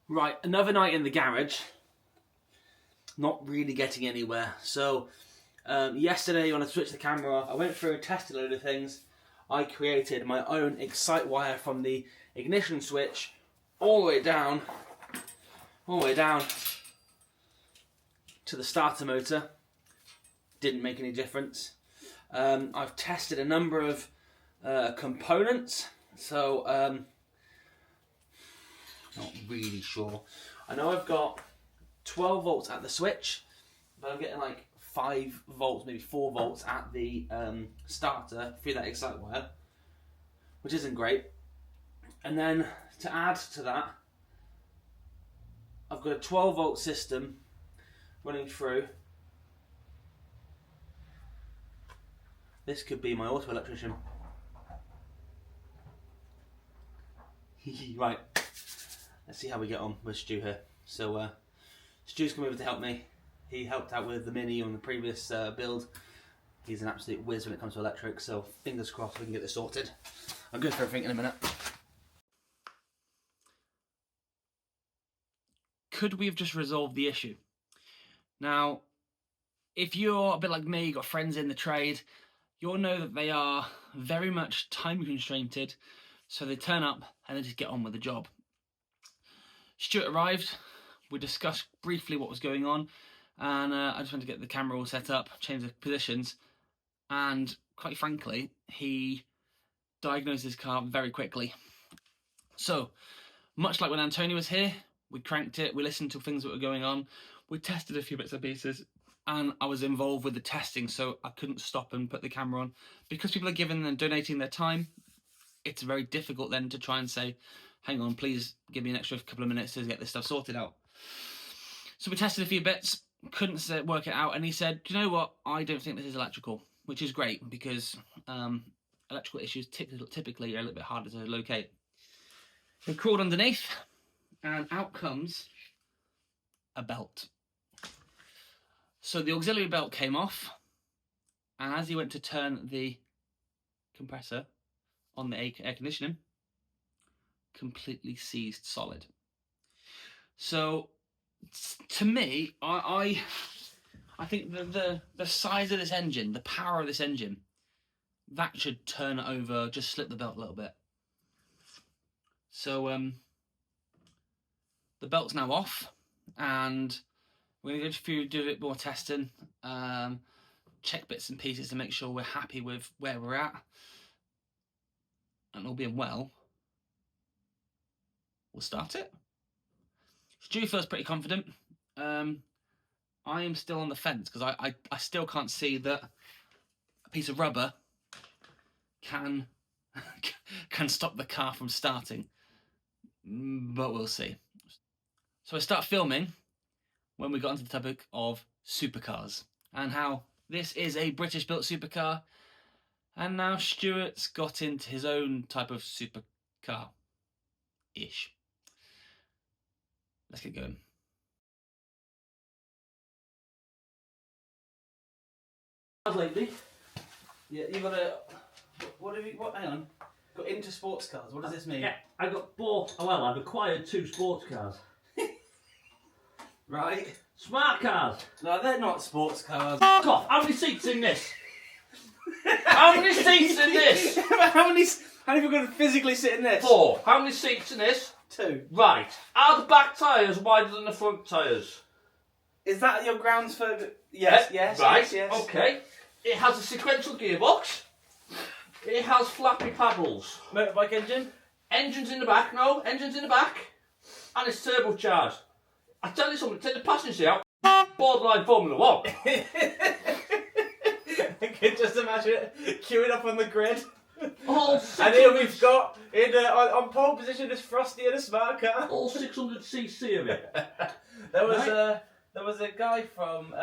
Right, another night in the garage. Not really getting anywhere. So, yesterday when I switched the camera off, I went through and tested a load of things. I created my own excite wire from the ignition switch all the way down to the starter motor. Didn't make any difference. I've tested a number of components, so not really sure. I know I've got 12 volts at the switch, but I'm getting like 5 volts, maybe 4 volts at the starter through that excite wire, which isn't great. And then to add to that, I've got a 12 volt system running through. This could be my auto electrician. Right, let's see how we get on with Stu here. So Stu's come over to help me. He helped out with the Mini on the previous build. He's an absolute whiz when it comes to electric, so fingers crossed we can get this sorted. I'm good for everything in a minute. Could we have just resolved the issue? Now, if you're a bit like me, you've got friends in the trade, you'll know that they are very much time constrained, so they turn up and they just get on with the job. Stuart arrived, we discussed briefly what was going on, and I just went to get the camera all set up, change the positions, and quite frankly, he diagnosed his car very quickly. So, much like when Antonio was here, we cranked it, we listened to things that were going on, we tested a few bits and pieces, and I was involved with the testing, so I couldn't stop and put the camera on. Because people are giving and donating their time, it's very difficult then to try and say, hang on, please give me an extra couple of minutes to get this stuff sorted out. So we tested a few bits, couldn't work it out, and he said, do you know what, I don't think this is electrical, which is great, because electrical issues typically are a little bit harder to locate. We crawled underneath, and out comes a belt. So the auxiliary belt came off, and as he went to turn the compressor on the air conditioning, completely seized solid. So to me, I think the size of this engine, the power of this engine, that should turn it over, just slip the belt a little bit. So the belt's now off, and we're going to do a bit more testing, check bits and pieces to make sure we're happy with where we're at, and all being well, we'll start it. Stu feels pretty confident. I am still on the fence because I still can't see that a piece of rubber can stop the car from starting, but we'll see. So I start filming when we got into the topic of supercars and how this is a British-built supercar, and now Stuart's got into his own type of supercar-ish. Let's get going. Lately, yeah, you got a. What have you? What? Hang on. Got into sports cars. What does this mean? Yeah, I got bought. Well, I've acquired 2 sports cars. Right. Smart cars. No, they're not sports cars. Fuck off! How many seats in this? How many seats in this? How many people going to physically sit in this? 4. How many seats in this? 2. Right. Are the back tyres wider than the front tyres? Is that your grounds for? Yes. Yes. Right. Yes. Okay. It has a sequential gearbox. It has flappy paddles. Motorbike engine. Engines in the back. No, engines in the back. And it's turbocharged. I tell you something. Take the passenger seat out. Borderline Formula 1. I can just imagine it queuing up on the grid. All and here we've got on pole position is Frosty in a smart car. All 600cc of it. There was a guy from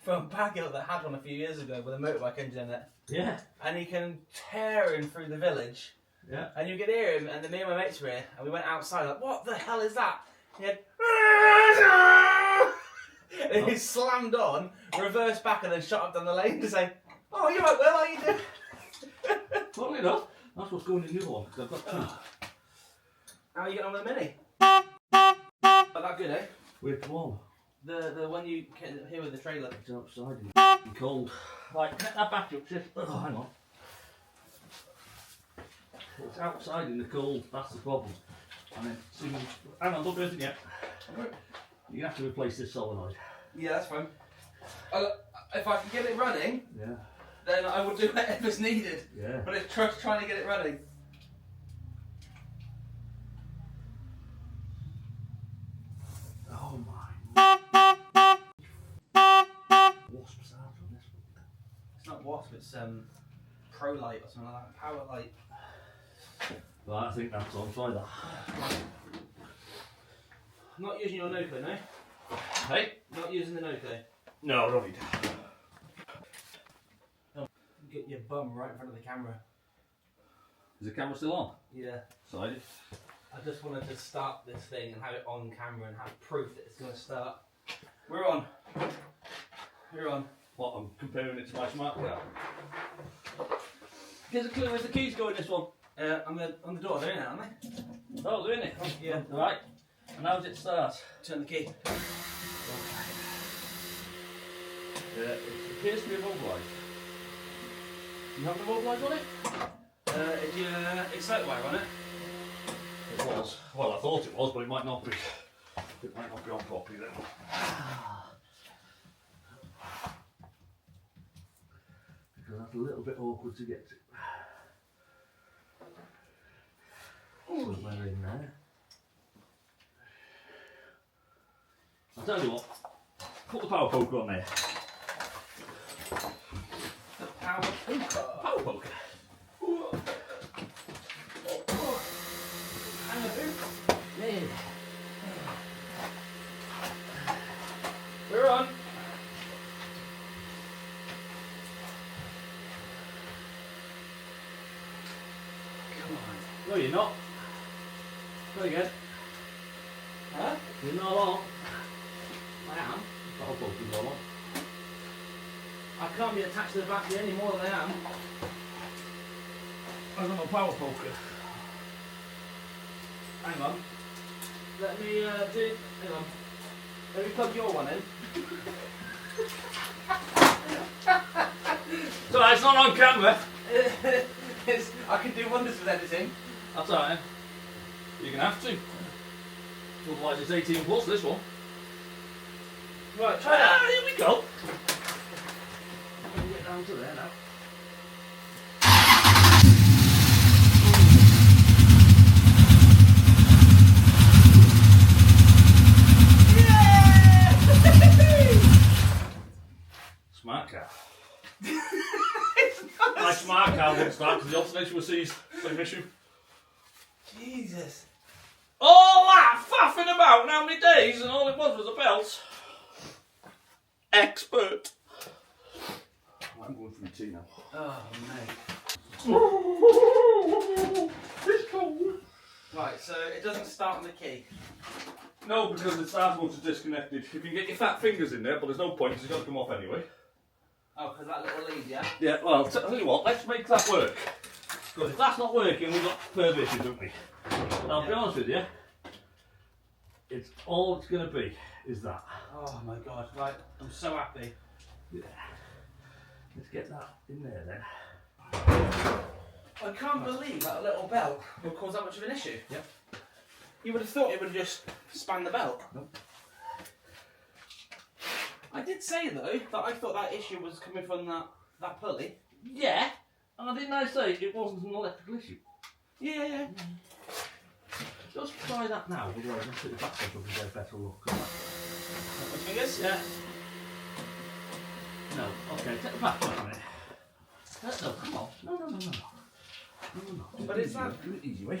Baghill that had one a few years ago with a motorbike engine in it. Yeah. And he can tear him through the village. Yeah. And you could hear him, and me and my mates were here, and we went outside like, what the hell is that? He had and he slammed on, reversed back, and then shot up down the lane to say, oh, you're right, Will, how you doing? Funnily enough, that's what's going in the other one, because I've got 2. How are you getting on with the Mini? that good, eh? Which one? The one you get here with the trailer. It's outside and cold. Right, get that battery up, sis. Oh, hang on. It's outside in the cold, that's the problem. And then, soon, hang on, don't do anything yet. You're going to have to replace this solenoid. Yeah, that's fine. If I can get it running, Yeah. then I will do whatever's needed. Yeah. But it's trying to get it running. Oh my. Wasps out on this one. It's not wasp, it's pro light or something like that. Power light. Right, I think that's on. Try that. I'm not using your Noco, no? Hey? Not using the Noco. No, don't need. Get your bum right in front of the camera. Is the camera still on? Yeah. Excited? I just wanted to start this thing and have it on camera and have proof that it's going to start. We're on. We're on. What, I'm comparing it to my smart car? Give us a clue where's the keys going this one? On the door, doing it, aren't they? Oh, doing it? Yeah. Right. And how does it start? Turn the key. It appears to be immobilised. Do you have an immobilised on it? It's that wire on it. It was. Well, I thought it was, but it might not be. It might not be on properly then. Because that's a little bit awkward to get to. So we're in there. I'll tell you what, put the power poker on there. The power poker. Power poker. And the boot. Yeah. We're on. Come on. No, you're not. Go again. Huh? You're not on. I am. Power poker's not on. I can't be attached to the battery any more than I am. I've got a power poker. Hang on. Let me hang on. Let me plug your one in. So it's not on camera. I can do wonders with editing. That's alright. You're going to have to. Otherwise it's 18 plus this one. Right, try that. Here we go. Let me get down to there now. Smart car. My smart car won't start because the alternator was seized. Same issue. Jesus. All that faffing about and how many days and all it was a belt. Expert. I'm going for a tea now. Oh, mate. It's cold. Right, so it doesn't start on the key. No, because the start motor's disconnected. You can get your fat fingers in there, but there's no point because it's got to come off anyway. Oh, because that little lead, yeah? Yeah, well, tell you what, let's make that work. Because if that's not working, we've got further issues, don't we? And I'll be honest with you, it's all it's going to be is that. Oh my god, right, I'm so happy. Yeah. Let's get that in there then. I can't believe that a little belt will cause that much of an issue. Yep. You would have thought it would have just spanned the belt. Nope. I did say though that I thought that issue was coming from that pulley. Yeah, and didn't I say it wasn't an electrical issue? Yeah. Just try that now, otherwise I'll put the back up and get a better look. My fingers? Yeah. No, okay, take the back off on it. No, come on. No. But it's that. Do it easy way.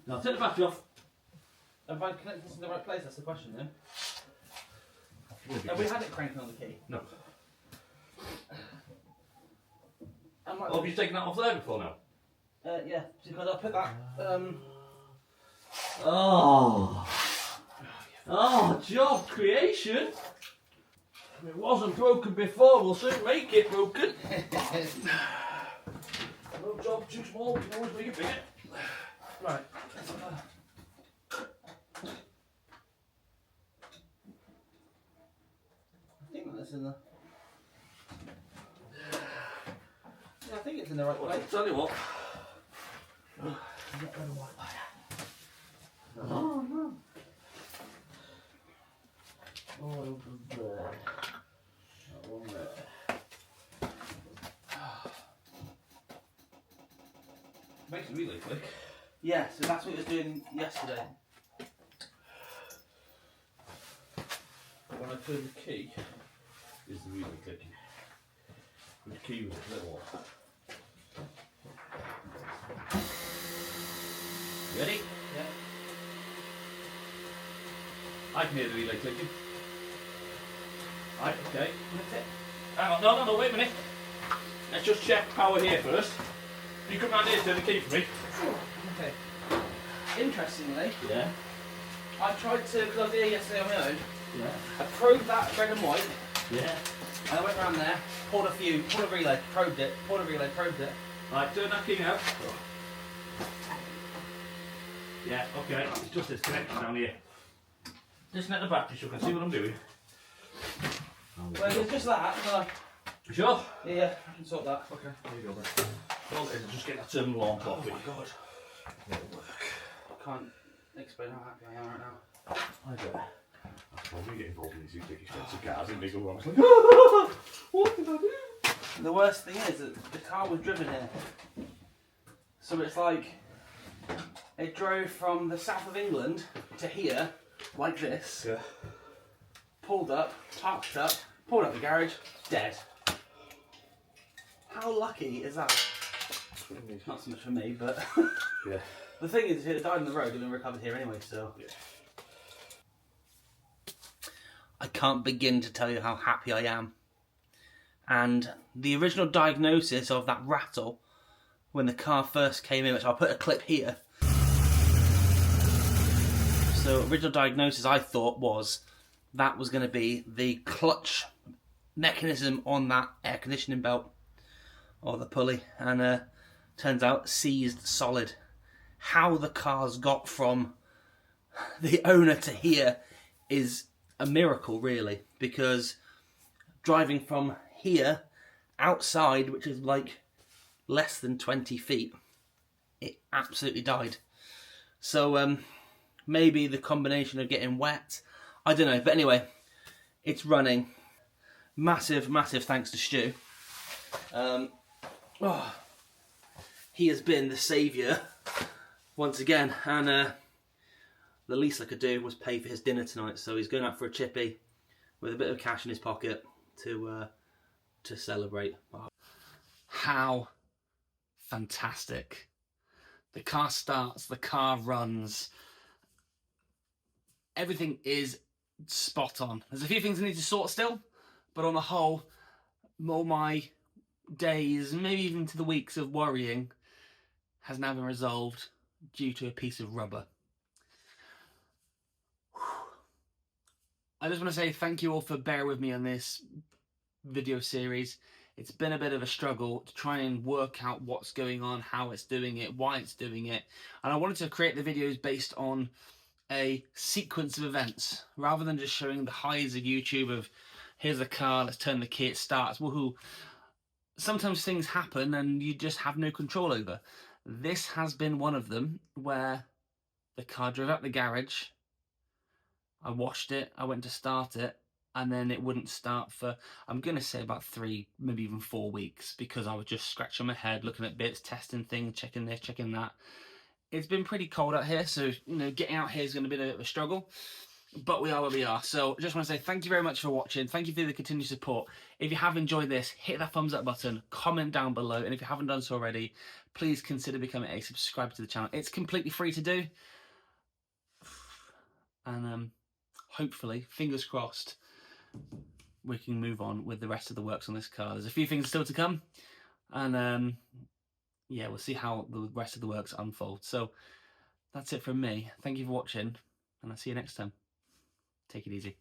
Now take the battery off. Have I connected this to the right place? That's the question then. Have we had it cranking on the key? No. Oh, have you taken that off there before now? Yeah, because I put that. Oh, job creation. If it wasn't broken before, we'll soon make it broken. No job too small, we can always make it bigger. Right. in the right Well, place. I'll tell you what. Oh no. Oh, over there. That one there. Makes it really quick. Yeah, so that's what it was doing yesterday. But when I turn the key, is the really clicking. The key was a little one. Ready? Yeah. I can hear the relay clicking. Right, okay. That's it. Hang on, no, wait a minute. Let's just check power here first. You come round here, turn the key for me. Okay. Interestingly, Yeah. I tried to, because I was here yesterday on my own, Yeah. I probed that red and white, Yeah. and I went around there, pulled a relay, probed it, pulled a relay, probed it. Right, turn that key now. Yeah, okay. It's just this connection down here. Disconnect the battery so I can see what I'm doing. Well, if it's just that, You sure? yeah, I can sort that. Okay, there you go then. Well, it's just get that terminal on properly. Oh my god. It'll work. I can't explain how happy I am right now. I bet. That's why we get involved in these big expensive cars and bigger ones. Like, what did I do? The worst thing is that the car was driven here. So it's like, it drove from the south of England to here, like this, Yeah. pulled up, parked up, pulled up the garage, dead. How lucky is that? Not so much for me, but Yeah. the thing is, if it had died on the road, it would have been recovered here anyway, so. Yeah. I can't begin to tell you how happy I am. And the original diagnosis of that rattle, when the car first came in, which I'll put a clip here. So original diagnosis I thought was that was going to be the clutch mechanism on that air conditioning belt or the pulley, and turns out seized solid. How the car's got from the owner to here is a miracle, really, because driving from here outside, which is like less than 20 feet, it absolutely died. So maybe the combination of getting wet, I don't know, but anyway, it's running. Massive thanks to Stu. He has been the saviour once again, and the least I could do was pay for his dinner tonight, so he's going out for a chippy with a bit of cash in his pocket to celebrate. How fantastic. The car starts, the car runs. Everything is spot on. There's a few things I need to sort still, but on the whole, all my days, maybe even to the weeks of worrying, has now been resolved due to a piece of rubber. I just want to say thank you all for bearing with me on this video series. It's been a bit of a struggle to try and work out what's going on, how it's doing it, why it's doing it. And I wanted to create the videos based on a sequence of events, rather than just showing the highs of YouTube of, here's a car, let's turn the key, it starts, woohoo. Sometimes things happen and you just have no control over. This has been one of them, where the car drove out the garage, I washed it, I went to start it, and then it wouldn't start for, I'm going to say about 3, maybe even 4 weeks, because I was just scratching my head, looking at bits, testing things, checking this, checking that. It's been pretty cold out here, so getting out here is going to be a bit of a struggle, but we are where we are. So I just want to say thank you very much for watching. Thank you for the continued support. If you have enjoyed this, hit that thumbs up button, comment down below, and if you haven't done so already, please consider becoming a subscriber to the channel. It's completely free to do, and hopefully, fingers crossed, we can move on with the rest of the works on this car. There's a few things still to come, and yeah, we'll see how the rest of the works unfold. So that's it from me. Thank you for watching, and I'll see you next time. Take it easy.